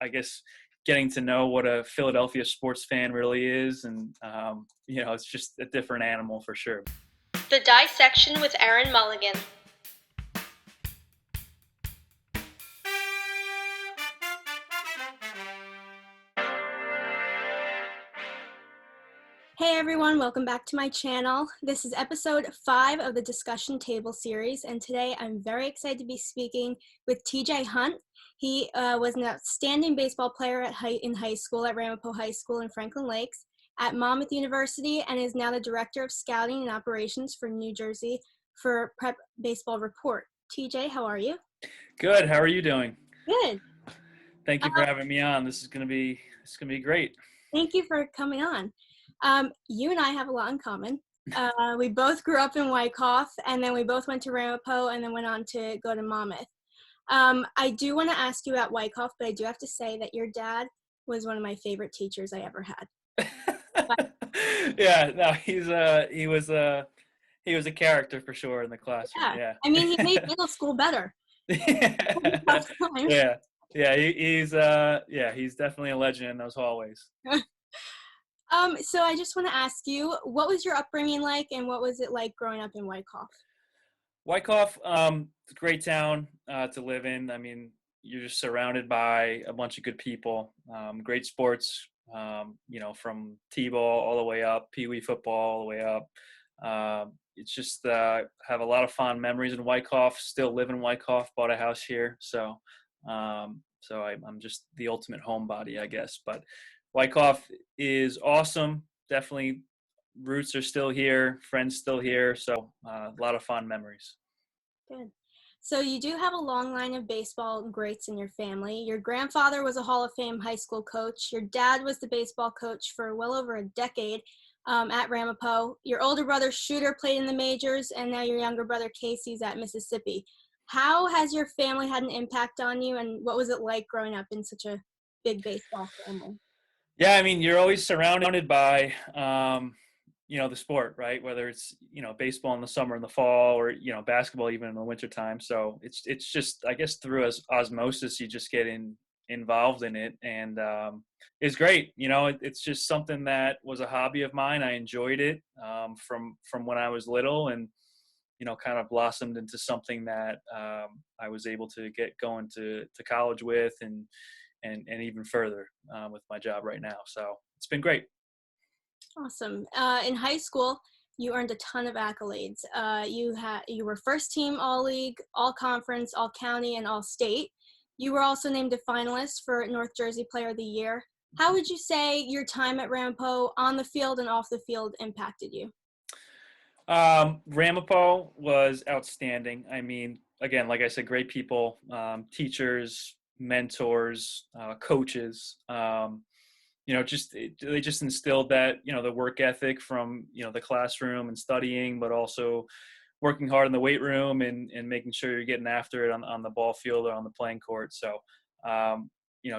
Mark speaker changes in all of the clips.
Speaker 1: I guess, getting to know what a Philadelphia sports fan really is. And, it's just a different animal for sure.
Speaker 2: The Dissection with Erin Mulligan. Hey everyone, welcome back to my channel. This is episode 5 of the Discussion Table series, and today I'm very excited to be speaking with TJ Hunt. He was an outstanding baseball player in high school at Ramapo High School in Franklin Lakes, at Monmouth University, and is now the Director of Scouting and Operations for New Jersey for Prep Baseball Report. TJ, how are you?
Speaker 1: Good. How are you doing?
Speaker 2: Good.
Speaker 1: Thank you for having me on. This is gonna be great.
Speaker 2: Thank you for coming on. You and I have a lot in common. We both grew up in Wyckoff, and then we both went to Ramapo, and then went on to go to Monmouth. I do want to ask you about Wyckoff, but I do have to say that your dad was one of my favorite teachers I ever had.
Speaker 1: Yeah, no, he was a character for sure in the classroom. Yeah.
Speaker 2: I mean, he made middle school better.
Speaker 1: Yeah. He's definitely a legend in those hallways.
Speaker 2: So I just want to ask you, what was your upbringing like, and what was it like growing up in Wyckoff?
Speaker 1: Wyckoff, it's a great town to live in. I mean, you're just surrounded by a bunch of good people, great sports, from T-ball all the way up, Pee-wee football all the way up. It's just have a lot of fond memories in Wyckoff. Still live in Wyckoff. Bought a house here, so I'm just the ultimate homebody, I guess. But Wyckoff is awesome. Definitely, roots are still here, friends still here. So a lot of fond memories.
Speaker 2: Good. So you do have a long line of baseball greats in your family. Your grandfather was a Hall of Fame high school coach. Your dad was the baseball coach for well over a decade at Ramapo. Your older brother Shooter played in the majors, and now your younger brother Casey's at Mississippi. How has your family had an impact on you, and what was it like growing up in such a big baseball family?
Speaker 1: Yeah, I mean, you're always surrounded by the sport, right? Whether it's, baseball in the summer and the fall, or, basketball even in the wintertime. So it's just, I guess, through osmosis, you just get involved in it. And it's great. It's just something that was a hobby of mine. I enjoyed it from when I was little, and, kind of blossomed into something that I was able to get going to college with, and even further with my job right now. So it's been great.
Speaker 2: Awesome. In high school, you earned a ton of accolades. You were first team All League, All Conference, All County, and All State. You were also named a finalist for North Jersey Player of the Year. How would you say your time at Ramapo on the field and off the field impacted you?
Speaker 1: Ramapo was outstanding. I mean, again, like I said, great people, teachers, mentors, coaches. They just instilled that, the work ethic from, the classroom and studying, but also working hard in the weight room, and making sure you're getting after it on the ball field or on the playing court. So,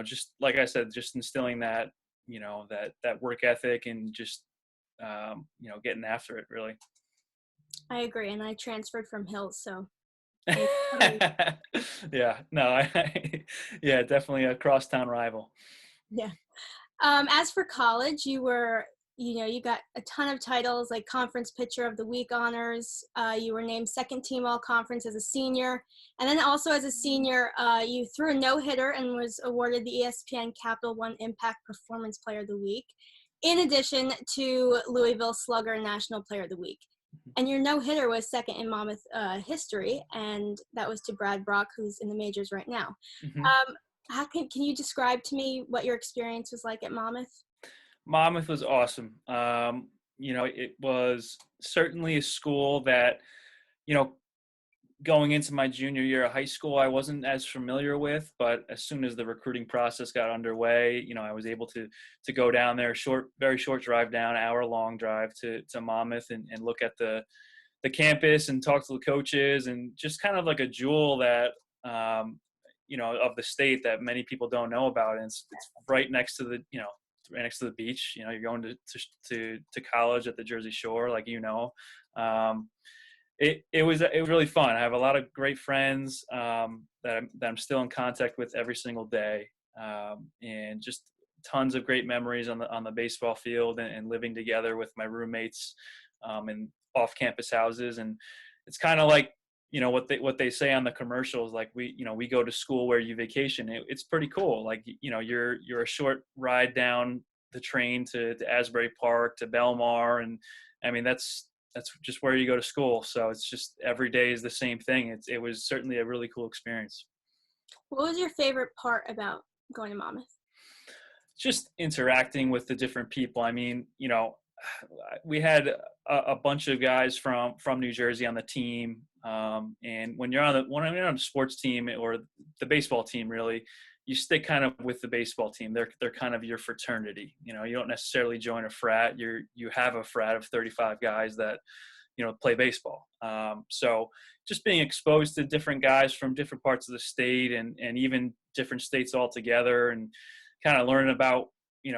Speaker 1: just like I said, just instilling that, that work ethic, and just, getting after it really.
Speaker 2: I agree. And I transferred from Hills, so.
Speaker 1: Yeah, no, yeah, definitely a crosstown rival.
Speaker 2: Yeah. As for college, you got a ton of titles, like Conference Pitcher of the Week honors. You were named second team All Conference as a senior. And then also as a senior, you threw a no-hitter and was awarded the ESPN Capital One Impact Performance Player of the Week, in addition to Louisville Slugger National Player of the Week. And your no-hitter was second in Monmouth history, and that was to Brad Brock, who's in the majors right now.
Speaker 1: Mm-hmm.
Speaker 2: How can you describe to me what your experience was like at Monmouth?
Speaker 1: Monmouth was awesome. It was certainly a school that, going into my junior year of high school, I wasn't as familiar with, but as soon as the recruiting process got underway, I was able to go down there, very short drive down, hour-long drive to Monmouth, and look at the campus and talk to the coaches, and just kind of like a jewel that, of the state that many people don't know about. And it's right next to the, right next to the beach. You're going to college at the Jersey Shore, like, it was really fun. I have a lot of great friends that I'm still in contact with every single day. and just tons of great memories on the baseball field, and living together with my roommates in off campus houses. And it's kind of like, what they say on the commercials, like we go to school where you vacation. It's pretty cool. Like, you're a short ride down the train to Asbury Park, to Belmar. And I mean, that's just where you go to school. So it's just every day is the same thing. It was certainly a really cool experience.
Speaker 2: What was your favorite part about going to Monmouth?
Speaker 1: Just interacting with the different people. I mean, we had a bunch of guys from New Jersey on the team. And when you're on a sports team, or the baseball team, really, you stick kind of with the baseball team. They're kind of your fraternity. You don't necessarily join a frat. You have a frat of 35 guys that play baseball. So just being exposed to different guys from different parts of the state, and even different states altogether, and kind of learning about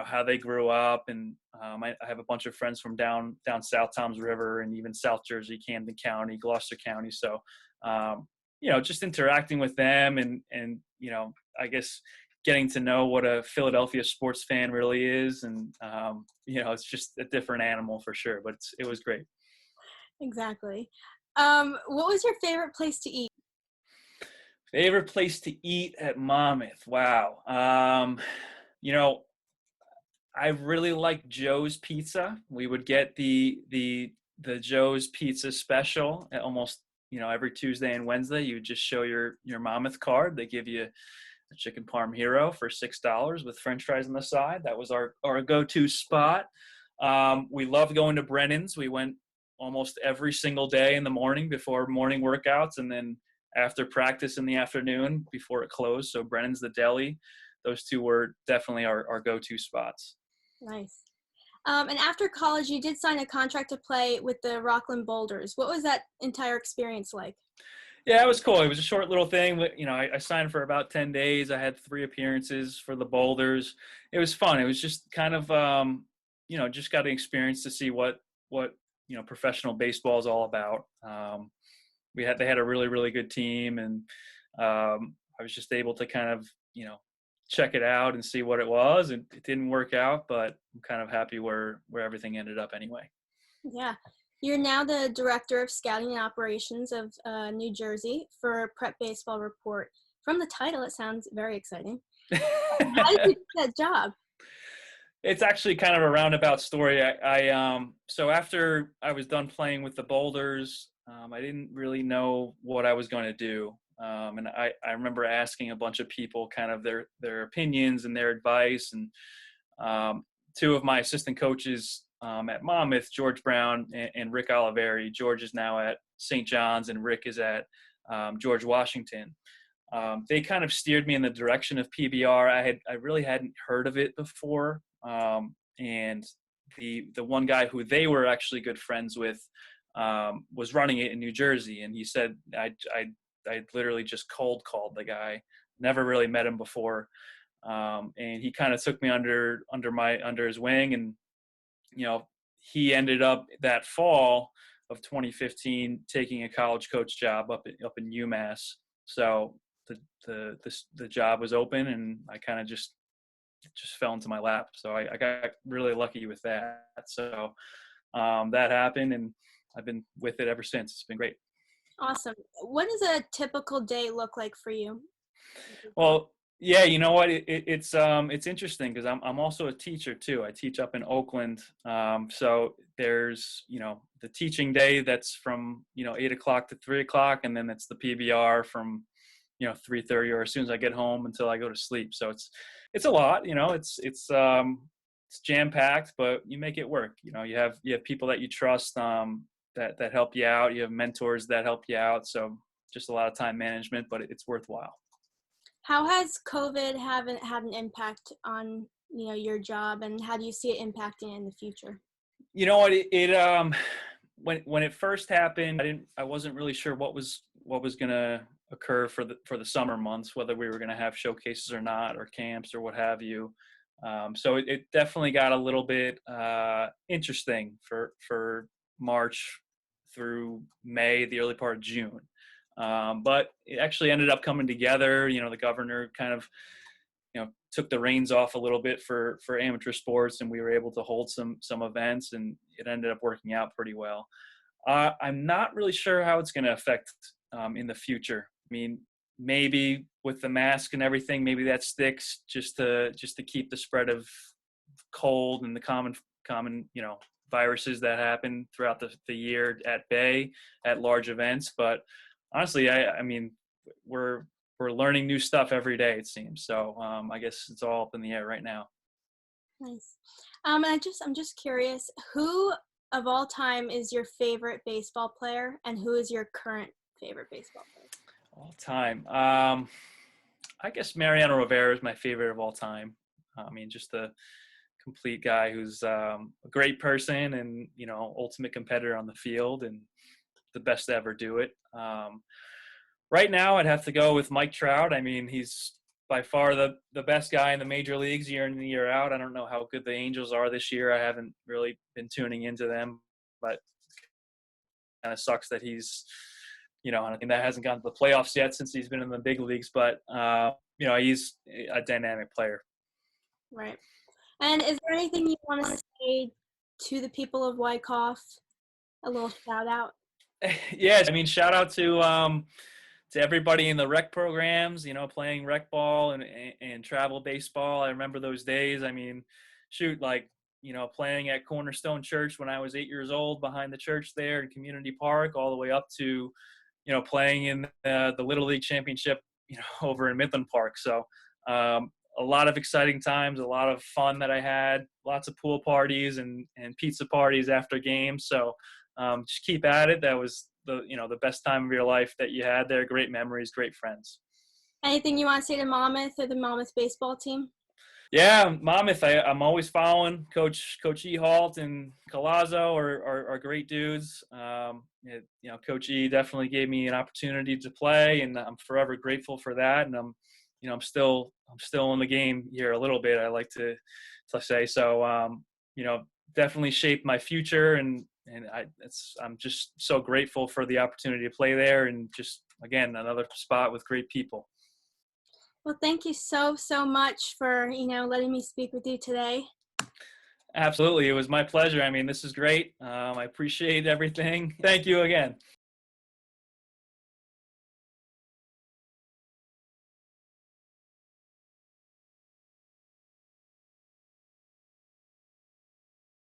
Speaker 1: how they grew up. And I have a bunch of friends from down South Toms River, and even South Jersey, Camden County, Gloucester County. So just interacting with them, and I guess getting to know what a Philadelphia sports fan really is. And it's just a different animal for sure, but it was great.
Speaker 2: Exactly. What was your favorite place to eat?
Speaker 1: Favorite place to eat at Monmouth? Wow. I really like Joe's Pizza. We would get the Joe's Pizza special at almost every Tuesday and Wednesday. You would just show your Monmouth card. They give you a chicken parm hero for $6 with French fries on the side. That was our go-to spot. We loved going to Brennan's. We went almost every single day in the morning before morning workouts, and then after practice in the afternoon before it closed. So Brennan's, the deli, those two were definitely our go-to spots.
Speaker 2: Nice. And after college, you did sign a contract to play with the Rockland Boulders. What was that entire experience like?
Speaker 1: Yeah, it was cool. It was a short little thing, but I signed for about 10 days. I had 3 appearances for the Boulders. It was fun. It was just kind of just got an experience to see what professional baseball is all about. They had a really, really good team, and I was just able to kind of check it out and see what it was. And it didn't work out, but I'm kind of happy where everything ended up anyway.
Speaker 2: Yeah. You're now the Director of Scouting and Operations of New Jersey for Prep Baseball Report. From the title, it sounds very exciting. How did you get that job?
Speaker 1: It's actually kind of a roundabout story. So after I was done playing with the Boulders, I didn't really know what I was going to do. And I remember asking a bunch of people kind of their opinions and their advice. And 2 of my assistant coaches at Monmouth, George Brown and Rick Oliveri. George is now at St. John's, and Rick is at George Washington. They kind of steered me in the direction of PBR. I really hadn't heard of it before. And the one guy who they were actually good friends with was running it in New Jersey. And he said, I literally just cold called the guy, never really met him before. And he kind of took me under his wing. And, he ended up that fall of 2015 taking a college coach job up in UMass. So the job was open, and I kind of just fell into my lap. So I got really lucky with that. So that happened, and I've been with it ever since. It's been great.
Speaker 2: Awesome. What does a typical day look like for you?
Speaker 1: Well, yeah, you know what? It's interesting because I'm also a teacher too. I teach up in Oakland. So there's the teaching day that's from 8 o'clock to 3 o'clock, and then it's the PBR from 3:30 or as soon as I get home until I go to sleep. So it's a lot. It's jam packed, but you make it work. You have people that you trust that help you out. You have mentors that help you out. So just a lot of time management, but it's worthwhile.
Speaker 2: How has COVID had an impact on your job, and how do you see it impacting in the future?
Speaker 1: You know what? When it first happened, I wasn't really sure what was gonna occur for the summer months, whether we were gonna have showcases or not, or camps or what have you. So it definitely got a little bit interesting for March through May, the early part of June. But it actually ended up coming together. The governor kind of took the reins off a little bit for amateur sports, and we were able to hold some events, and it ended up working out pretty well. I'm not really sure how it's going to affect in the future. I mean, maybe with the mask and everything, maybe that sticks just to keep the spread of cold and the common viruses that happen throughout the year at bay at large events. But honestly, I mean, we're we're learning new stuff every day, it seems. So I guess it's all up in the air right now.
Speaker 2: Nice. I'm just curious, who of all time is your favorite baseball player, and who is your current favorite baseball player?
Speaker 1: All time. I guess Mariano Rivera is my favorite of all time. I mean, just a complete guy who's a great person and, ultimate competitor on the field and the best to ever do it. Right now, I'd have to go with Mike Trout. I mean, he's by far the best guy in the major leagues year in and year out. I don't know how good the Angels are this year. I haven't really been tuning into them, but kind of sucks that he's, I think that hasn't gotten to the playoffs yet since he's been in the big leagues. But he's a dynamic player.
Speaker 2: Right. And is there anything you want to say to the people of Wyckoff? A little shout out.
Speaker 1: Yes, I mean, shout out to everybody in the rec programs, playing rec ball and travel baseball. I remember those days. I mean, shoot, like, playing at Cornerstone Church when I was 8 years old behind the church there in Community Park, all the way up to, playing in the Little League Championship, over in Midland Park. So a lot of exciting times, a lot of fun that I had, lots of pool parties and pizza parties after games. So just keep at it. That was the best time of your life that you had there. Great memories, great friends.
Speaker 2: Anything you want to say to Monmouth or the Monmouth baseball team?
Speaker 1: Yeah, Monmouth, I'm always following Coach Ehalt and Colazzo are great dudes. Coach E definitely gave me an opportunity to play, and I'm forever grateful for that. And I'm still in the game here a little bit. I like to say so. Definitely shaped my future, and I'm just so grateful for the opportunity to play there, and just again another spot with great people.
Speaker 2: Well, thank you so much for letting me speak with you today.
Speaker 1: Absolutely, it was my pleasure. I mean, this is great. I appreciate everything. Thank you again.